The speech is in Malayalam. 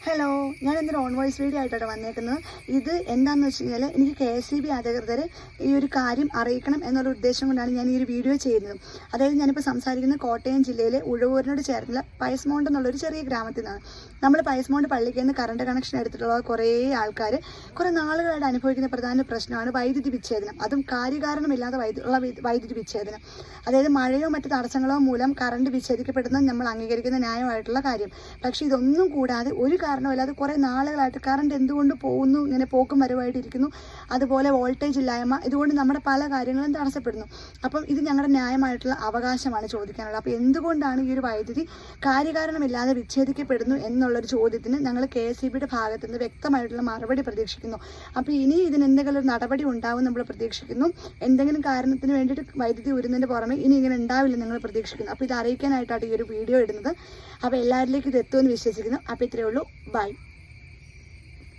ഹലോ, ഞാൻ ഇന്നൊരു ഓൺ വോയിസ് വീഡിയോ ആയിട്ടാണ് വന്നേക്കുന്നത്. ഇത് എന്താണെന്ന് വെച്ച് കഴിഞ്ഞാൽ എനിക്ക് KSEB അധികൃതരെ ഈ ഒരു കാര്യം അറിയിക്കണം എന്നുള്ള ഉദ്ദേശം കൊണ്ടാണ് ഞാൻ ഈ ഒരു വീഡിയോ ചെയ്യുന്നത്. അതായത് ഞാനിപ്പോൾ സംസാരിക്കുന്നത് കോട്ടയം ജില്ലയിലെ ഉഴവൂരിനോട് ചേർന്നുള്ള പയസ്മൗണ്ട് എന്നുള്ളൊരു ചെറിയ ഗ്രാമത്തിൽ നിന്നാണ്. നമ്മൾ പയസ്മൗണ്ട് പള്ളിക്ക് നിന്ന് കറണ്ട് കണക്ഷൻ എടുത്തിട്ടുള്ള കുറേ ആൾക്കാർ കുറേ നാളുകളായിട്ട് അനുഭവിക്കുന്ന പ്രധാന പ്രശ്നമാണ് വൈദ്യുതി വിച്ഛേദനം. അതും കാര്യകാരണമില്ലാതെ വൈദ്യുതി വിച്ഛേദനം. അതായത് മഴയോ മറ്റ് തടസ്സങ്ങളോ മൂലം കറണ്ട് വിച്ഛേദിക്കപ്പെടുന്നത് നമ്മൾ അംഗീകരിക്കുന്ന ന്യായമായിട്ടുള്ള കാര്യം. പക്ഷേ ഇതൊന്നും കൂടാതെ ഒരു കാരണമല്ലാതെ കുറേ നാളുകളായിട്ട് കറണ്ട് എന്തുകൊണ്ട് പോകുന്നു, ഇങ്ങനെ പോക്കും വരവായിട്ടിരിക്കുന്നു, അതുപോലെ വോൾട്ടേജ് ഇല്ലായ്മ, ഇതുകൊണ്ട് നമ്മുടെ പല കാര്യങ്ങളും തടസ്സപ്പെടുന്നു. അപ്പം ഇത് ഞങ്ങളുടെ ന്യായമായിട്ടുള്ള അവകാശമാണ് ചോദിക്കാനുള്ളത്. അപ്പോൾ എന്തുകൊണ്ടാണ് ഈ ഒരു വൈദ്യുതി കാര്യകാരണമില്ലാതെ വിച്ഛേദിക്കപ്പെടുന്നു എന്നുള്ളൊരു ചോദ്യത്തിന് ഞങ്ങൾ KSEBയുടെ ഭാഗത്തു നിന്ന് വ്യക്തമായിട്ടുള്ള മറുപടി പ്രതീക്ഷിക്കുന്നു. അപ്പോൾ ഇനി ഇതിന് എന്തെങ്കിലും ഒരു നടപടി ഉണ്ടാവും നമ്മൾ പ്രതീക്ഷിക്കുന്നു. എന്തെങ്കിലും കാരണത്തിന് വേണ്ടിയിട്ട് വൈദ്യുതി ഉരുന്നതിൻ്റെ പുറമെ ഇനി ഇങ്ങനെ ഉണ്ടാവില്ലെന്ന് ഞങ്ങൾ പ്രതീക്ഷിക്കുന്നു. അപ്പോൾ ഇത് അറിയിക്കാനായിട്ടാണ് ഈ ഒരു വീഡിയോ ഇടുന്നത്. അപ്പോൾ എല്ലാവരിലേക്കും ഇത് എത്തുമെന്ന് വിശ്വസിക്കുന്നു. അപ്പോൾ ഇത്രയേ ഉള്ളൂ. ബൈ.